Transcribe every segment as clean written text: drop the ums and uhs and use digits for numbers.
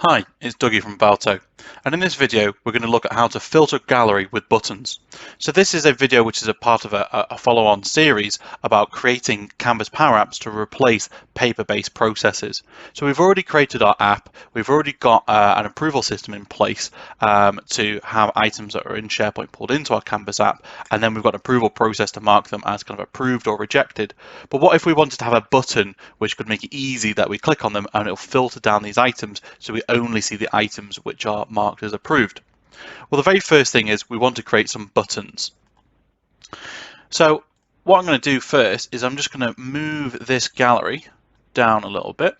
Hi, it's Dougie from Balto, and in this video we're going to look at how to filter gallery with buttons. So this is a video which is a part of a follow-on series about creating Canvas Power Apps to replace paper-based processes. So we've already created our app, we've already got an approval system in place to have items that are in SharePoint pulled into our Canvas app, and then we've got an approval process to mark them as kind of approved or rejected. But what if we wanted to have a button which could make it easy that we click on them and it'll filter down these items so we only see the items which are marked as approved? Well, the very first thing is we want to create some buttons. So what I'm going to do first is I'm just going to move this gallery down a little bit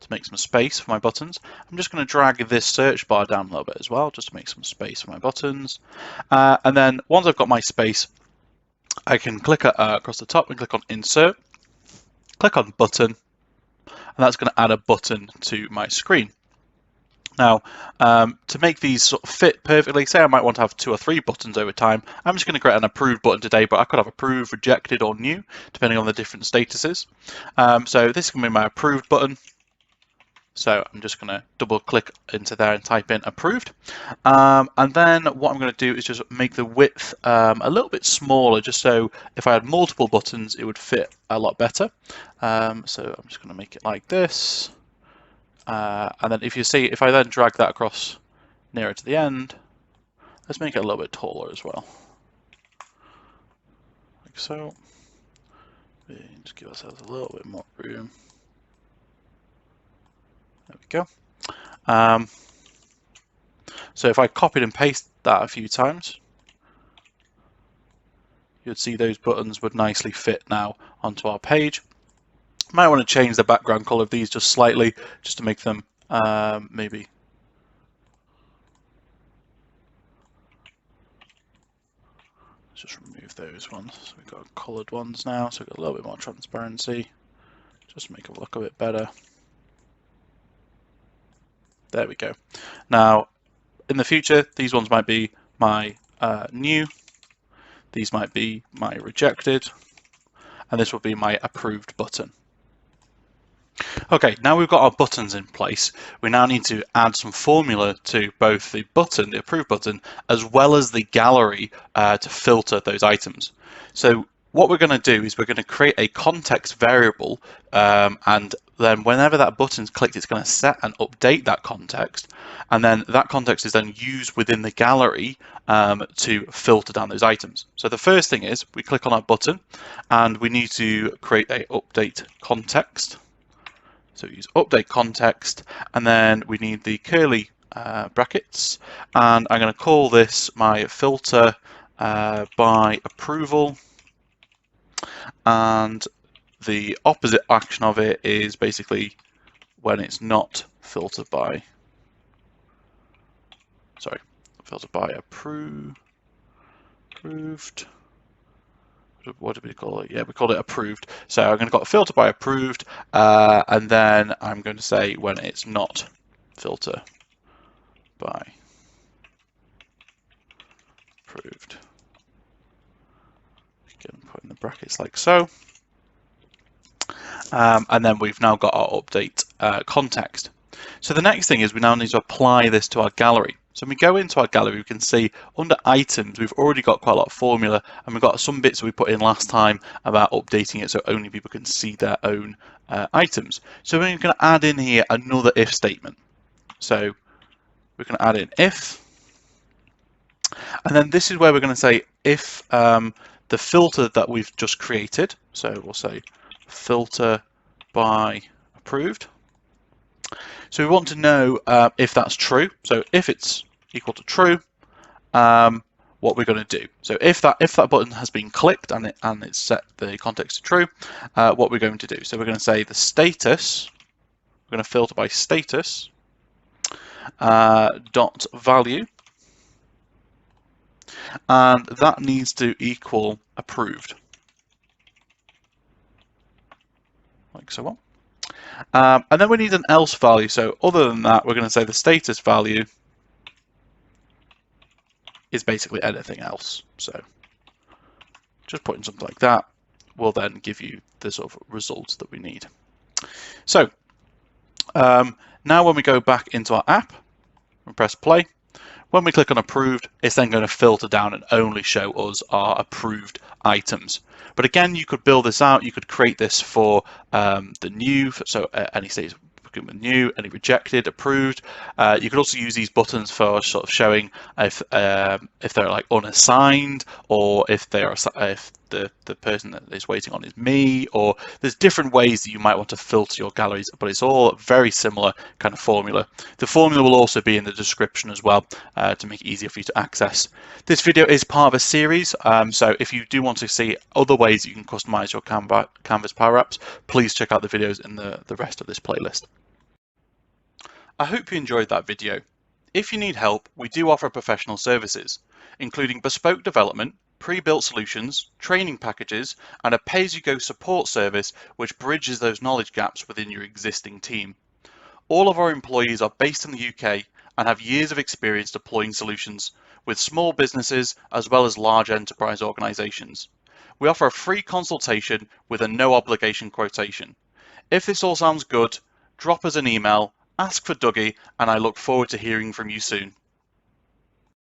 to make some space for my buttons. I'm just going to drag this search bar down a little bit as well, just to make some space for my buttons. And then once I've got my space, I can click across the top and click on Insert, click on Button, and that's going to add a button to my screen. Now, to make these sort of fit perfectly, say I might want to have 2 or 3 buttons over time, I'm just going to create an approved button today, but I could have approved, rejected, or new, depending on the different statuses. So this is going to be my approved button. So I'm just going to double click into there and type in approved. And then what I'm going to do is just make the width a little bit smaller, just so if I had multiple buttons, it would fit a lot better. So I'm just going to make it like this. And then if you see, if I then drag that across nearer to the end, let's make it a little bit taller as well. Like so. Just give ourselves a little bit more room. There we go. So if I copied and pasted that a few times, you'd see those buttons would nicely fit now onto our page. Might want to change the background color of these just slightly, just to make them maybe let's just remove those ones. So we've got colored ones now, so we've got a little bit more transparency, just to make it look a bit better. There we go. Now, in the future, these ones might be my new, these might be my rejected, and this will be my approved button. Okay, now we've got our buttons in place, we now need to add some formula to both the button, the approved button, as well as the gallery to filter those items. So what we're going to do is we're going to create a context variable, and then whenever that button's clicked, it's going to set and update that context, and then that context is then used within the gallery to filter down those items. So the first thing is we click on our button and we need to create a update context. So we use update context, and then we need the curly brackets, and I'm going to call this my filter by approval, and the opposite action of it is basically when it's not filtered by, filtered by approved. What did we call it? Yeah, we called it approved. So I'm going to got filter by approved, and then I'm going to say when it's not filter by approved. Again, put in the brackets like so. And then we've now got our update context. So the next thing is we now need to apply this to our gallery. So when we go into our gallery, we can see under items, we've already got quite a lot of formula, and we've got some bits we put in last time about updating it so only people can see their own items. So we're going to add in here another if statement. So we're going to add in if, and then this is where we're going to say if the filter that we've just created, so we'll say filter by approved. So we want to know if that's true. So if it's equal to true, what we're going to do. So if that button has been clicked and it's set the context to true, what we're going to do. So we're going to say the status. We're going to filter by status dot value, and that needs to equal approved, like so on. And then we need an else value. So other than that, we're going to say the status value is basically anything else. So just putting something like that will then give you the sort of results that we need. So Now when we go back into our app and press play, when we click on approved, it's then going to filter down and only show us our approved items. But again, you could build this out. You could create this for the new, so any states new, any rejected, approved. You could also use these buttons for sort of showing if they're like unassigned, or if the person that is waiting on is me, or there's different ways that you might want to filter your galleries, but it's all very similar kind of formula. The formula will also be in the description as well to make it easier for you to access. This video is part of a series, so if you do want to see other ways that you can customize your Canvas Power Apps, please check out the videos in the rest of this playlist. I hope you enjoyed that video. If you need help, we do offer professional services, including bespoke development, pre-built solutions, training packages, and a pay-as-you-go support service which bridges those knowledge gaps within your existing team. All of our employees are based in the UK and have years of experience deploying solutions with small businesses as well as large enterprise organizations. We offer a free consultation with a no obligation quotation. If this all sounds good, drop us an email, ask for Dougie, and I look forward to hearing from you soon.